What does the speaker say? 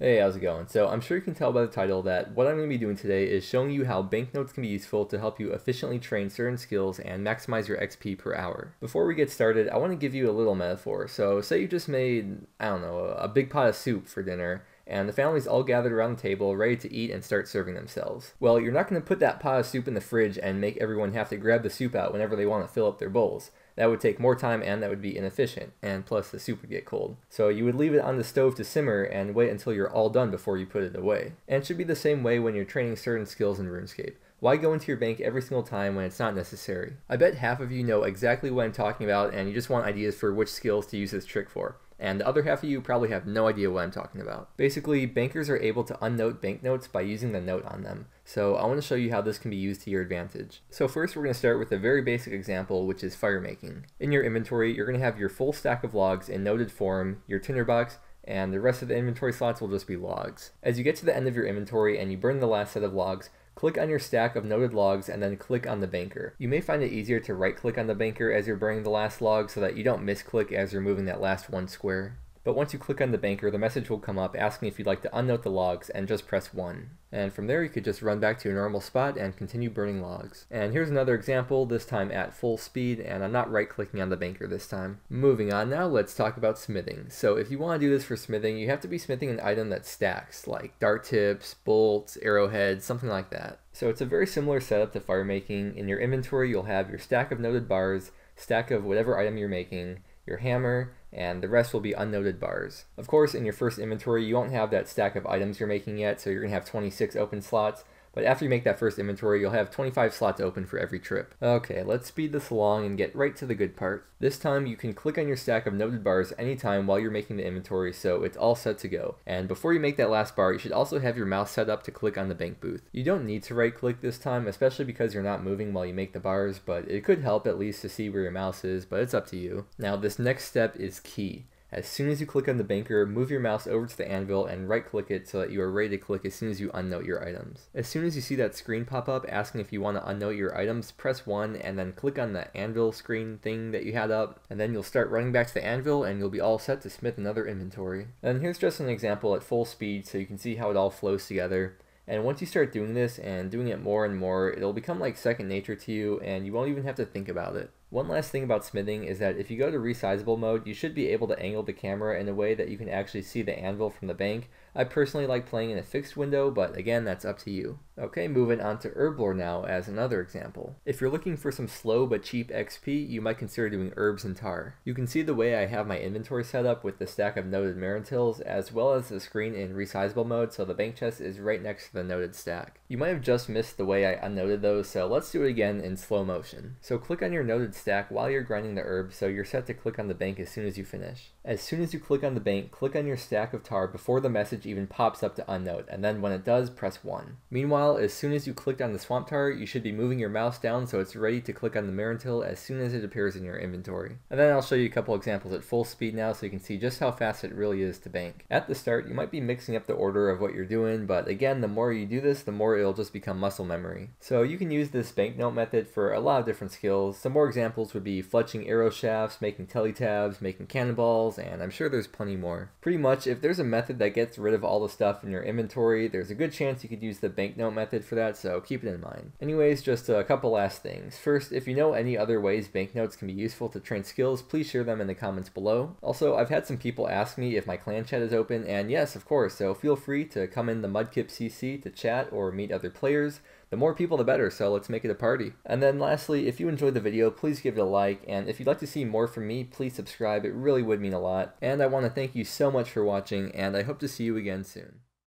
Hey, how's it going? So I'm sure you can tell by the title that what I'm going to be doing today is showing you how banknotes can be useful to help you efficiently train certain skills and maximize your XP per hour. Before we get started, I want to give you a little metaphor. So say you just made, I don't know, a big pot of soup for dinner, and the family's all gathered around the table ready to eat and start serving themselves. Well, you're not going to put that pot of soup in the fridge and make everyone have to grab the soup out whenever they want to fill up their bowls. That would take more time and that would be inefficient, and plus the soup would get cold. So you would leave it on the stove to simmer and wait until you're all done before you put it away. And it should be the same way when you're training certain skills in RuneScape. Why go into your bank every single time when it's not necessary? I bet half of you know exactly what I'm talking about and you just want ideas for which skills to use this trick for. And the other half of you probably have no idea what I'm talking about. Basically, bankers are able to unnote banknotes by using the note on them. So I want to show you how this can be used to your advantage. So first we're going to start with a very basic example, which is firemaking. In your inventory, you're going to have your full stack of logs in noted form, your tinderbox, and the rest of the inventory slots will just be logs. As you get to the end of your inventory and you burn the last set of logs, click on your stack of noted logs and then click on the banker. You may find it easier to right click on the banker as you're burning the last log so that you don't misclick as you're moving that last one square. But once you click on the banker, the message will come up asking if you'd like to unnote the logs and just press 1. And from there you could just run back to your normal spot and continue burning logs. And here's another example, this time at full speed, and I'm not right clicking on the banker this time. Moving on now, let's talk about smithing. So if you want to do this for smithing, you have to be smithing an item that stacks, like dart tips, bolts, arrowheads, something like that. So it's a very similar setup to firemaking. In your inventory you'll have your stack of noted bars, stack of whatever item you're making, your hammer, and the rest will be unnoted bars. Of course, in your first inventory, you won't have that stack of items you're making yet, so you're going to have 26 open slots, but after you make that first inventory, you'll have 25 slots open for every trip. Okay, let's speed this along and get right to the good part. This time, you can click on your stack of noted bars anytime while you're making the inventory, so it's all set to go. And before you make that last bar, you should also have your mouse set up to click on the bank booth. You don't need to right click this time, especially because you're not moving while you make the bars, but it could help at least to see where your mouse is, but it's up to you. Now, this next step is key. As soon as you click on the banker, move your mouse over to the anvil and right click it so that you are ready to click as soon as you unnote your items. As soon as you see that screen pop up asking if you want to unnote your items, press 1 and then click on the anvil screen thing that you had up, and then you'll start running back to the anvil and you'll be all set to smith another inventory. And here's just an example at full speed so you can see how it all flows together. And once you start doing this and doing it more and more, it'll become like second nature to you and you won't even have to think about it. One last thing about smithing is that if you go to resizable mode, you should be able to angle the camera in a way that you can actually see the anvil from the bank. I personally like playing in a fixed window, but again, that's up to you. Okay, moving on to herblore now as another example. If you're looking for some slow but cheap XP, you might consider doing herbs and tar. You can see the way I have my inventory set up with the stack of noted marrentills as well as the screen in resizable mode, so the bank chest is right next to the noted stack. You might have just missed the way I unnoted those, so let's do it again in slow motion. So click on your noted stack while you're grinding the herb, so you're set to click on the bank as soon as you finish. As soon as you click on the bank, click on your stack of tar before the message even pops up to unnote, and then when it does, press 1. Meanwhile, as soon as you clicked on the swamp tar, you should be moving your mouse down so it's ready to click on the marrentill as soon as it appears in your inventory. And then I'll show you a couple examples at full speed now so you can see just how fast it really is to bank. At the start, you might be mixing up the order of what you're doing, but again, the more you do this, the more it'll just become muscle memory. So you can use this banknote method for a lot of different skills. Some more examples would be fletching arrow shafts, making teletabs, making cannonballs, and I'm sure there's plenty more. Pretty much, if there's a method that gets rid of all the stuff in your inventory, there's a good chance you could use the banknote method for that, so keep it in mind. Anyways, just a couple last things. First, if you know any other ways banknotes can be useful to train skills, please share them in the comments below. Also, I've had some people ask me if my clan chat is open, and yes, of course, so feel free to come in the Mudkip CC to chat or meet other players. The more people the better, so let's make it a party. And then lastly, if you enjoyed the video, please give it a like, and if you'd like to see more from me, please subscribe, it really would mean a lot. And I want to thank you so much for watching, and I hope to see you again soon.